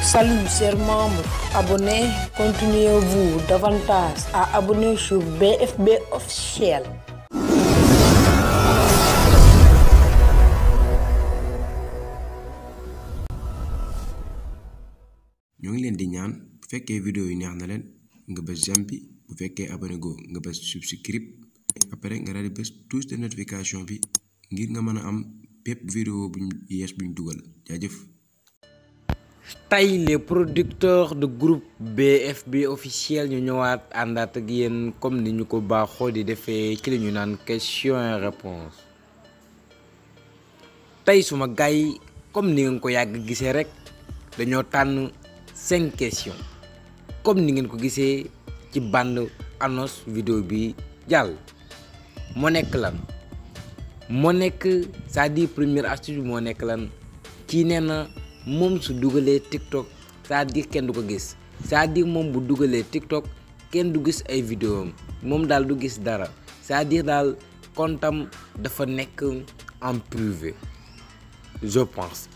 Salut chers membres, abonnez, continuez-vous davantage à abonner sur BFB officiel. ñoo ngi leen di ñaan bu fekkee vidéo yi neex na leen nga bës j'aime bi bu fekkee abonné go nga bës subscribe après nga daal di bës touche de notification bi ngir nga mën a am bépp vidéo buñ yees buñ dugal jaajëf. tey les producteurs de groupe BFB officiel ñu ñëwaat àndaat ak yéen comme ni ñu ko baaxoo di defee ci li ñu naan question et réponse tey suma gars yi comme ni ngeen ko yàgg gisee rek dañoo tànn 5 questions comme ni ngeen ko gisee ci bande annonce vidéo bi jàll moo nekk lan moo nekk c'est-à-dire première astuce bi moo nekk lan kii nee na moom su dugalee TikTok c'est-à-dire kenn du ko gis c'est-à-dire moom bu dugalee TikTok kenn du gis ay vidéo am moom daal du gis dara c'est-à-dire daal comptam dafa nekk en privé je pense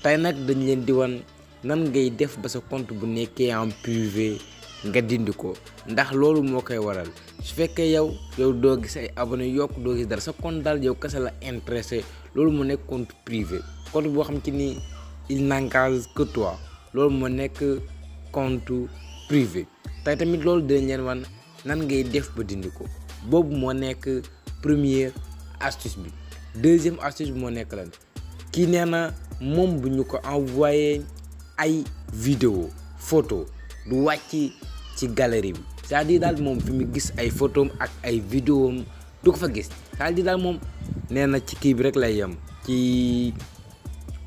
tey nag dañ leen di wan nan ngay def ba sa compte bu nekkee en privé nga dindi ko ndax loolu moo koy waral su fekkee yow doo gis ay abonné yokk doo gis dara sa compte daal yow kese la intéressé loolu mu nekk compte privé compte boo xam ci ni il n'engage que toi loolu moo nekk compte privé tey tamit loolu dinañ leen wan nan ngay def ba dindi ko boobu moo nekk première astuce bi. deuxième astuce bi moo nekk lan kii nee na moom bu ñu ko envoyé ay vidéo photo du wàcc ci galerie bi c'est-à-dire daal moom fi mu gis ay photom ak ay vidéo am du ko fa gis c'est-à-dire daal moom nee na ci kii bi rek lay yem ci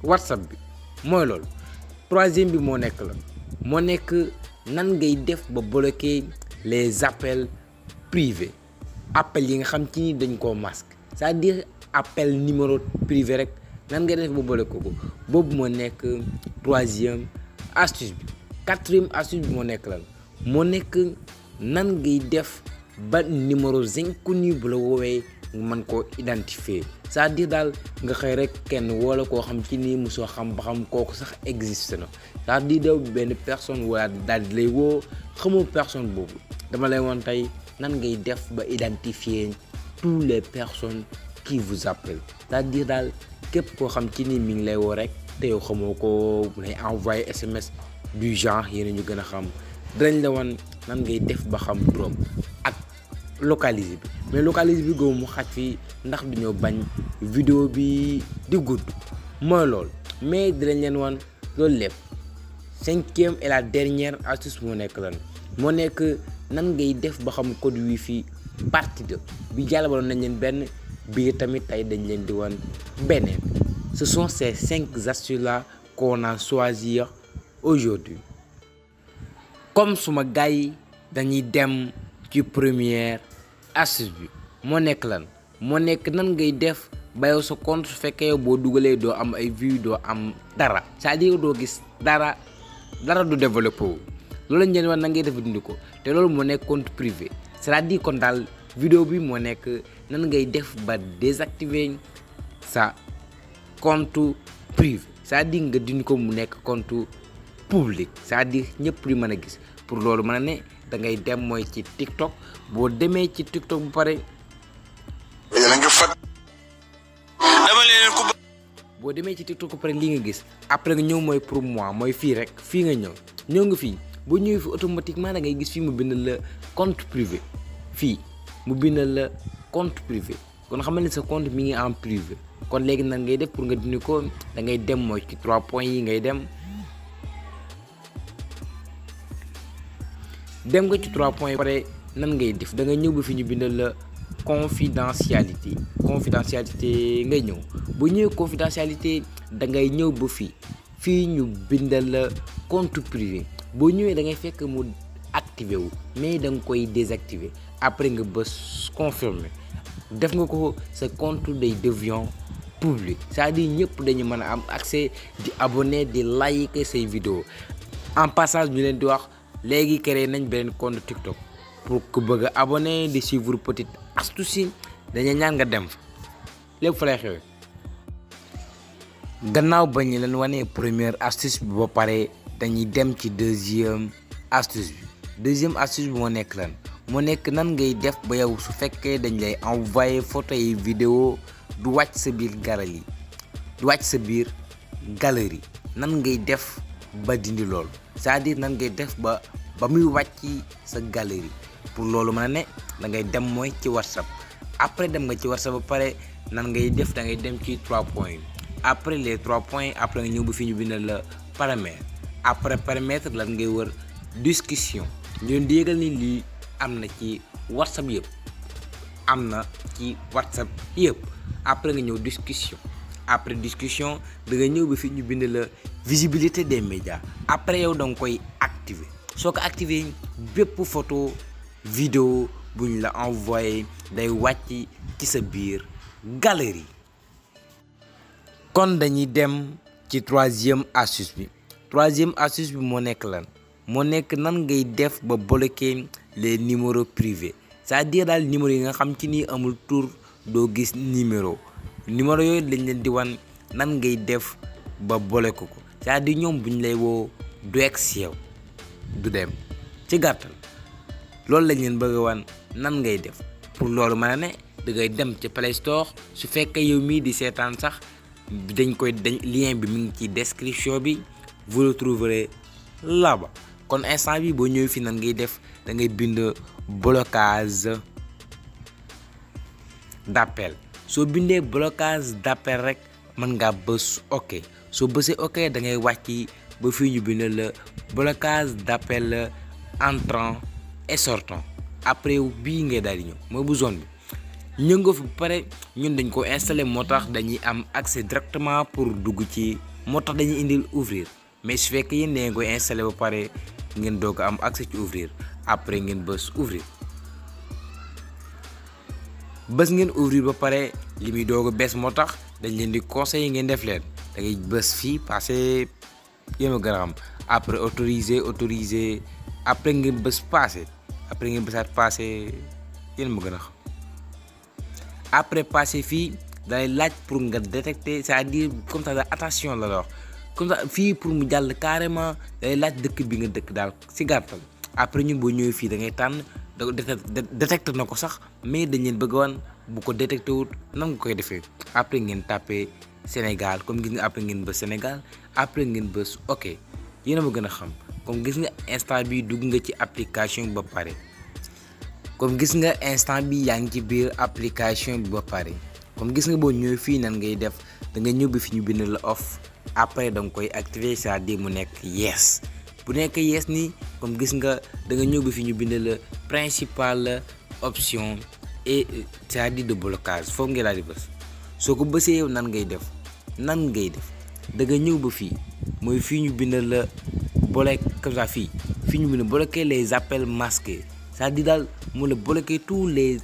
WhatsApp bi mooy loolu. troisième bi moo nekk la moo nekk nan ngay def ba bloquer les appels privés appels yi nga xam ci ni dañ koo masque c'est-à-dire appel numéro privé rek nan ngay def ba bloquer ko boobu moo nekk troisième astuce bi. quatrième astuce bi moo nekk lan moo nekk nan ngay def ba numéro inconnu bu la woowee nga mën koo identifier c'est-à-dire daal nga xëy rek kenn wala koo xam ci nii mosoo xam ba xam kooku sax existe na c'est-à-dire daw benn personne wala daal di lay woo xamoo personne boobu dama lay woon tey nan ngay def ba identifier toutes les personnes qui vous appellent c'est-à-dire daal képp koo xam ci nii mi ngi lay woo rek te yow xamoo ko mu lay envoyer SMS du genre yéen ñu gën a xam dinañ la wan nan ngay def ba xam turam ak localiser bi mais localiser bi góob mu xaj fii ndax duñoo bañ vidéo bi di gudd mooy loolu mais dinañ leen wan loolu lépp. cinquième et la dernière astuce moo nekk lan moo nekk nan ngay def ba xam code wifi partie 2 bi jàll baloon nañ leen benn bii tamit tey dañ leen di wan beneen. Ce sont ces 5 astuces là qu'on a choisi aujourd'hui. Comme suma gars yi dañuy dem ci première astuce bi moo nekk lan moo nekk nan ngay def ba yow sa compte su fekkee yow boo dugalee doo am ay vues doo am dara c'est-à-dire doo gis dara du développé wu loolu lañ leen wax nan ngay def dindi ko te loolu moo nekk compte privé c'est-à-dire kon daal vidéo bi moo nekk nan ngay def ba désactiver sa compte privé c'est-à-dire nga dindi ko mu nekk compte public c'est-à-dire ñëpp li mën a gis pour loolu mën a ne da ngay dem mooy ci TikTok boo demee ci TikTok bu pare boo demee ci TikTok bu pare lii nga gis après nga ñëw mooy pour moi mooy fii rek fii nga ñëw nga fii boo ñëwee fi automatiquement da ngay gis fii mu bindal la compte privé fii mu bindal la compte privé kon xam ne sa compte mi ngi en privé kon léegi nan ngay def pour nga dindi ko da ngay dem mooy ci 3 points yi ngay dem nga ci 3 points pare nan ngay def da nga ñëw ba fi ñu bindal la confidentialité ngay ñëw bu ñëwee confidentialité da ngay ñëw ba fii ñu bindal la compte privé boo ñëwee da ngay fekk mu activé wu mais da nga koy désactiver après nga bës confirmer def nga ko sa compte day devient public c'est-à-dire ñëpp dañu mën a am accès di abonné di like say vidéo en passage ñu leen di wax léegi créé nañ beneen compte TikTok pour ku bëgg a abonné di suivre petite astuce dañu ñaan nga dem fa lépp fa lay xewee. gannaaw ba ñu leen wane première astuce bi ba pare dañuy dem ci deuxième astuce bi moo nekk lan moo nekk nan ngay def ba yow su fekkee dañ lay envoyer photo yi vidéo du wàcc sa biir galerie nan ngay def ba dindi loolu c'est-à-dire nan ngay def ba muy wàcc sa galerie. pour loolu mën a ne da ngay dem mooy ci WhatsApp après dem nga ci WhatsApp ba pare nan ngay def da ngay dem ci 3 points après les 3 points après nga ñëw ba fi ñu bindal la paramètre après paramètre lan ngay wër discussion ñu leen di yëgal ni lii am na ci WhatsApp yëpp après nga ñëw discussion après discussion da nga ñëw ba fi ñu bind la visibilité des médias après yow da nga koy activer soo ko activer bépp photo vidéo bu ñu la envoyé day wàcc ci sa biir galerie. kon dañuy dem ci troisième astuce bi moo nekk lan moo nekk nan ngay def ba bloquer les numéros privés c'est-à-dire daal numéro yi nga xam ci ni amul tur doo gis numéro yooyu lañ leen di wan nan ngay def ba bloquer ko c'est-à-dire ñoom bu ñu lay woo du egg si yow du dem ci gàttal loolu lañ leen bëgg a wan nan ngay def pour loolu mën a ne da ngay dem ci Play Store su fekkee yow mii di seetaan sax lien bi mu ngi ci description bi vous le trouverez là-bas kon instant bi boo ñëwee fi nan ngay def da ngay bind blocage d'appel soo bindee blocage d'appel rek mën ngaa bës ok soo bësee ok da ngay wàcc ba fii ñu bind la blocage d'appel entrant et sortant après bii ngay daal di ñëw mooy bu zone bi ñëw nga fi ba pare ñun dañ ko installé moo tax dañuy am accès directement pour dugg ci moo tax dañuy indil ouvrir mais su fekkee yéen da koy installé ba pare ngeen doog am accès ci ouvrir après ngeen bës ouvrir ba pare li muy doog a bees moo tax dañ leen di conseiller ngeen def leen da ngay bës fii passé yéen a gën a xam après autoriser après ngeen bës passé après ngeen bësaat passé yéen ma gën a xam après passé fii day laaj pour nga détecter c'est-à-dire comme ça attention la wax comme ça fii pour mu jàll carrément day laaj dëkk bi nga dëkk daal si gàttal après ñun boo ñëwee fii da ngay tànn détecté na ko sax mais dañ leen bëgg wan bu ko détecté wut nan nga koy defee après ngeen tapé Sénégal comme gis nga après ngeen bës Sénégal après ngeen bës ok yéen a ma gën a xam comme gis nga instant bi dugg nga ci application bi ba pare comme gis nga instant bi yaa ngi ci biir application bi ba pare comme gis nga boo ñëwee fii nan ngay def da nga ñëw bi fi ñu bind la off après da nga koy activer c'est-à-dire mu nekk yes bu nekk yes nii comme gis nga da nga ñëw bi fi ñu bind la principale option et c'est-à-dire de blocage foofu ngay daal di bës soo ko bësee yow nan ngay def da nga ñëw ba fii mooy fii ñu bind la bloquer comme ça fii ñu bind bloquer les appels masqués c'est-à-dire daal mu la bloquer tous les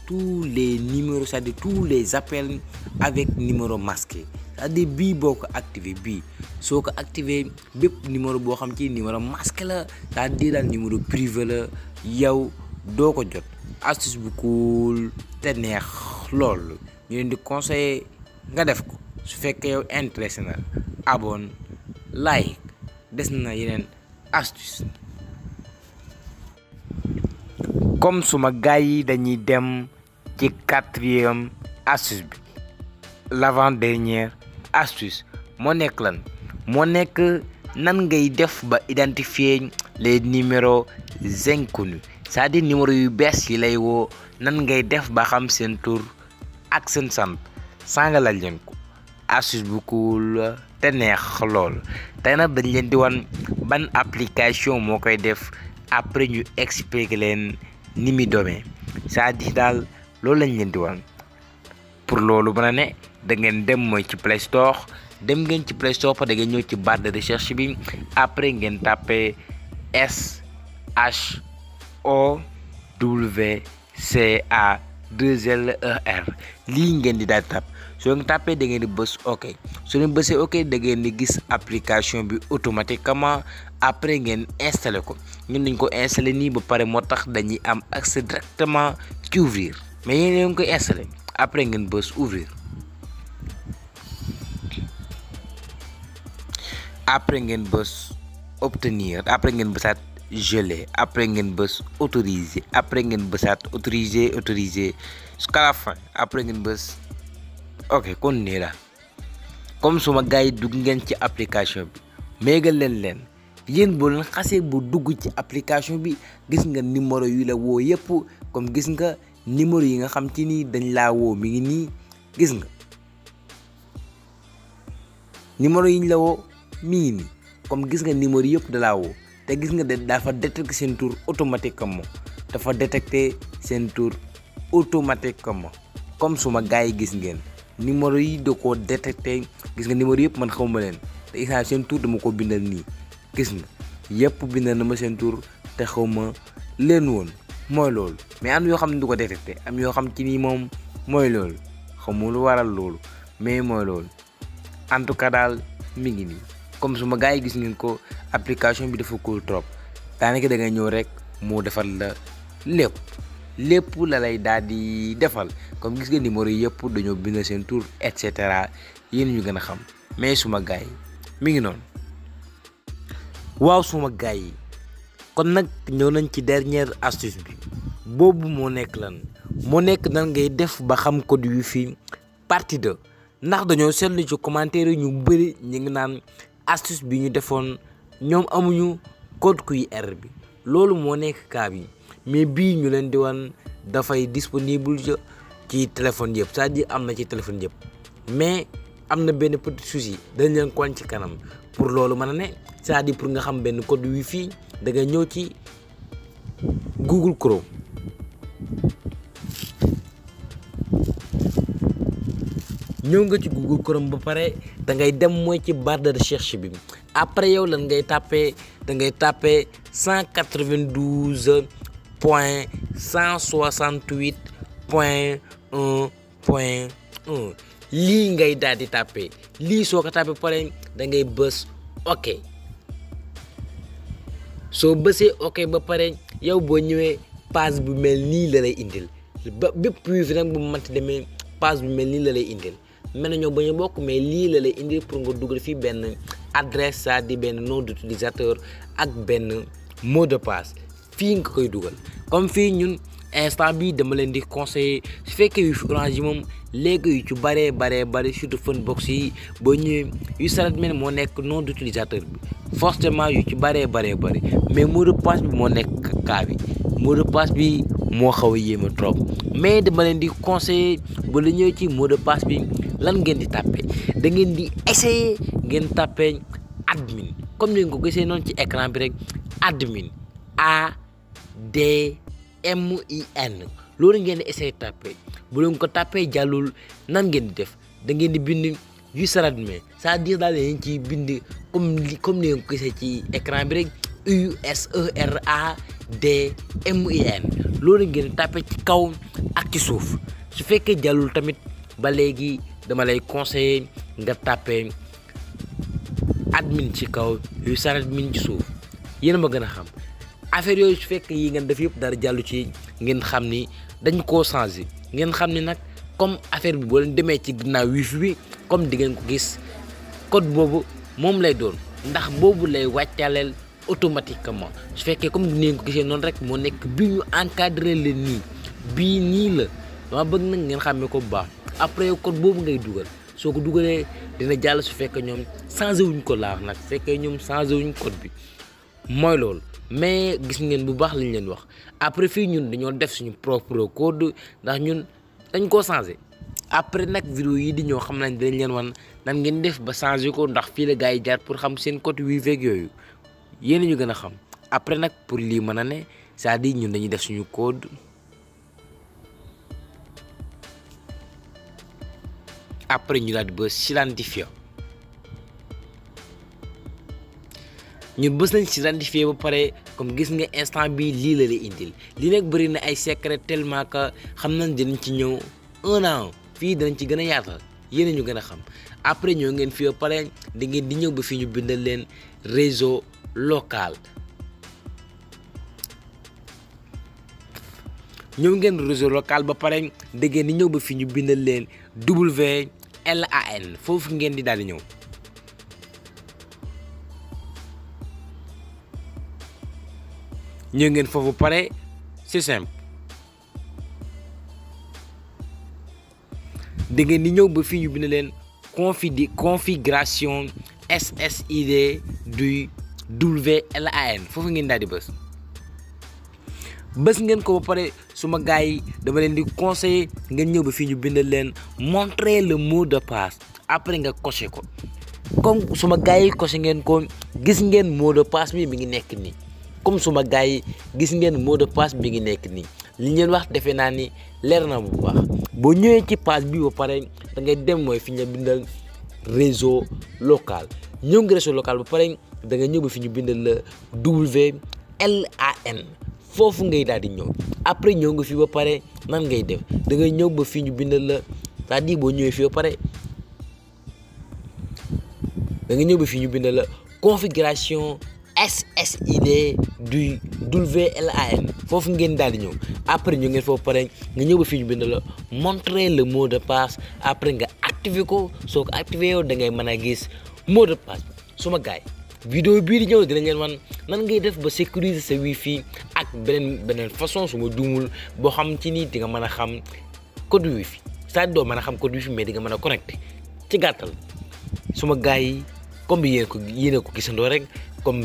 numéros c'est-à-dire tous les appels avec numéro masqué c'est-à-dire bii boo ko activé bii soo ko activé bépp numéro boo xam ci numéro masqué la c'est-à-dire daal numéro privé la yow doo ko jot astuce bu cool te neex loolu ñu leen di conseiller nga def ko su fekkee yow intéressé na abonne like des na yeneen astuce comme suma gars yi dañuy dem ci quatrième astuce bi l'avant-dernière astuce moo nekk lan moo nekk nan ngay def ba identifier les numéros inconnus c'est-à-dire numéro yu bees yi lay woo nan ngay def ba xam seen tur ak seen sant saa nga laaj leen ko astuce bu cool te neex lool tey nag dañ leen di wan ban application moo koy def après ñu expliquer leen ni muy doomee c'est-à-dire daal loolu lañ leen di wan pour loolu mën a ne da ngeen dem mooy ci Play Store dem ngeen ci Play Store fa da ngeen ñëw ci barre de recherche bi après ngeen tapé SHOWCA2LER lii ngeen di daal di tap soo ngeen tapé da ngeen di bës ok soo leen bësee ok da ngeen di gis application bi automatiquement après ngeen installé ko ñun dañ ko installé nii ba pare moo tax dañuy am accès directement ci ouvrir mais yéen ngi koy installé après ngeen bës ouvrir après ngeen bës obtenir après ngeen bësaat geler après ngeen bës autoriser après ngeen bësaat autoriser jusqu'à la fin après ngeen bës ok kon nii la comme suma gars yi dugg ngeen ci application bi méegal leen yéen boo leen xasee bu dugg ci application bi gis nga numéro yu la woo yëpp comme gis nga numéro yi nga xam ci ni dañ laa woo mi ngi nii gis nga numéro yi ñu la woo mi ngi nii comme gis nga numéro yëpp da laa woo te gis nga dafa détecté seen tour automatiquement comme suma gars yi gis ngeen numéro yi da koo détecté gis nga numéro yëpp man xawma leen te isa seen tour dama ko bindal nii gis nga yëpp bindal na ma seen tour te xawma leen woon mooy loolu mais am yoo xam ne du ko détecté am yoo xam ci nii moom mooy loolu xawma lu waral loolu mais mooy loolu en tout cas daal mi ngi nii comme suma gars yi gis ngeen ko application bi dafa cool trop daanaka da ngay ñëw rek moo defal la lépp la lay daal di defal comme gis nga numéro yi yëpp dañoo bind seen tour et cetera yéen ñu gën a xam mais suma gars yi mi ngi noonu waaw suma gars yi kon nag ñëw nañ ci dernière astuce bi boobu moo nekk nan ngay def ba xam code Wi-Fi partie 2 ndax dañoo seetlu ci commentaire yi ñu bëri ñu ngi naan astuce bi ñu defoon ñoom amuñu code QR bi loolu moo nekk cas bi mais bii ñu leen di wan dafay disponible ci téléphone yëpp c'est-à-dire am na ci téléphone yëpp mais am na benn petit souci dañ leen ko wan ci kanam pour loolu mën a ne c'est-à-dire pour nga xam benn code Wi-Fi da nga ñëw ci Google Chrome ba pare da ngay dem mooy ci barre de recherche bi après yow lan ngay tapé da ngay tapé 192.168.1.1 lii ngay daal di tapé lii soo ko tapé pare da ngay bës ok soo bësee ok ba pare yow boo ñëwee page bu mel nii la lay indil ba bépp Wi-Fi nag bu mu mënti demee page bu mel nii la lay indil mel na ñoo ba ñu bokk mais lii la lay indil pour nga dugal fii benn adresse c'est-à-dire benn nom d'utilisateur ak benn mot de passe fii nga koy dugal comme fii ñun instant bi dama leen di conseiller su fekkee Wi-Fi Orange yi moom léegi yu ci bare surtout Funbox yi boo ñëwee yu salat mel moo nekk nom d'utilisateur bi forcément yu ci bare mais mot de passe bi moo nekk cas bi mot de passe bi moo xaw a yéema trop mais dama leen di conseiller ba la ñëw ci mot de passe bi lan ngeen di tàppe da ngeen di essayer ngeen tàppe admin comme ni nga ko gisee noonu ci écran bi rek admin ADMIN loolu ngeen di essayer tàppe bu leen ko tàppee jàllul nan ngeen di def da ngeen di bind useradmin c'est-à-dire daal leen ci bind comme ni nga ko gisee ci écran bi rek useradmin loolu ngeen di tàppe ci kaw ak ci suuf su fekkee jàllul tamit ba léegi dama lay conseiller nga tàppe admin ci kaw useradmin ci suuf yéen a ma gën a xam affaire yooyu su fekkee yi ngeen def yëpp dara jàllu ci ngeen xam ni dañ koo changé ngeen xam ni nag comme affaire bi boo leen demee ci ginnaaw Wi-Fi bi comme di ngeen ko gis code boobu moom lay doon ndax boobu lay wàccaleel automatiquement su fekkee comme ni ngeen ko gisee noonu rek moo nekk bi ñu encadré leen nii bii nii la dama bëgg nag ngeen xàmmee ko bu baax après code boobu ngay dugal soo ko dugalee dina jàll su fekkee ñoom changé wuñ ko laa wax nag su fekkee ñoom changé wuñ code bi mooy loolu mais gis ngeen bu baax lañ leen wax après fii ñun dañoo def suñu propre code ndax ñun dañ koo changé après nag vidéo yi di ñëw xam nañ dañ leen wan nan ngeen def ba changé ko ndax fii la gars yi jaar pour xam seen code Wi-Fi ak yooyu yéen ñu gën a xam après nag pour lii mën a ne c'est-à-dire ñun dañuy def suñu code après ñu daal di ba s'identifier ñu bës nañ s'identifier ba pare comme gis nga instant bi lii la lay indil lii nag bëri na ay secret tellement que xam nañ dinañ ci ñëw un an fii dinañ ci gën a yaatal yéen ñu gën a xam après ñoo ngeen fii ba pare da ngeen di ñëw ba fii ñu bindal leen réseau local ñëw ngeen réseau local ba pare da ngeen di ñëw ba fii ñu bindal leen WLAN foofu ngeen di daal di ñëw ñëw ngeen foofu pare c'est simple da ngeen di ñëw ba fii ñu bind leen configuration SSID du WLAN foofu ngeen daal di bës ngeen ko ba pare suma gars yi dama leen di conseiller ngeen ñëw ba fii ñu bind leen montrer le mot de passe après nga coché ko comme suma gars yi coché ngeen ko gis ngeen mot de passe bi mi ngi nekk nii comme suma gars yi gis ngeen mot de passe bi ngi nekk nii li ngeen wax defe naa ni leer na bu baax boo ñëwee ci page bi ba pare da ngay dem mooy fi ñu bindal réseau local ñëw nga réseau local ba pare da nga ñëw ba fi ñu bindal la WLAN foofu ngay daal di ñëw après ñëw nga fi ba pare nan ngay def da ngay ñëw ba fi ñu bindal la c'est-à-dire boo ñëwee fi ba pare da nga ñëw ba fi ñu bindal la configuration SSID du WLAN foofu ngeen daal di ñëw après ñu ngeen foofu pare nga ñëw ba fii ñu bind la montrer le mot de passe après nga activer ko soo ko activer yow da ngay mën a gis mot de passe suma gaay vidéo bii di ñëw dinañ leen wan nan ngay def ba sécuriser sa wifi ak beneen façon su ma duumul boo xam ci ni di nga mën a xam code wifi c'est-à-dire doo mën a xam code wifi mais di nga mën a connecté ci gàttal suma gaay yi comme yéen a ko gisandoo rek comme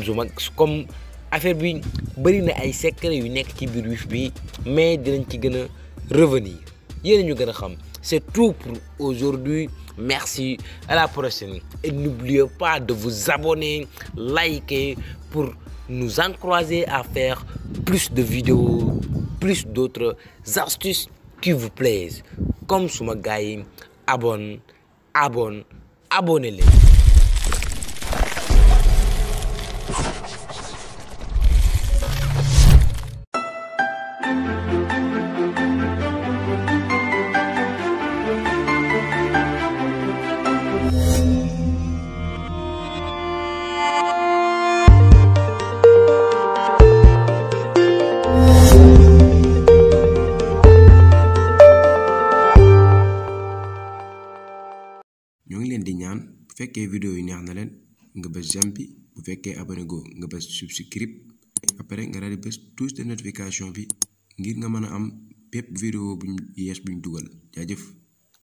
affaire bi bëri na ay secret yu nekk ci biir wifi bi mais dinañ ci gën a revenir yéen ñu gën a xam c'est tout pour aujourd'hui merci à la prochaine et n'oubliez pas de vous abonner liker pour nous encourager à faire plus de vidéos plus d'autres astuces qui vous plaisent comme suma gars yi abonnez-les. ñoo ngi leen di ñaan bu fekkee vidéo yi neex na leen nga bës j'aime bi bu fekkee abonné go nga bës subscribe après nga daal di bës touche de notification bi ngir nga mën a am bépp vidéo buñ yees buñ dugal jaajëf.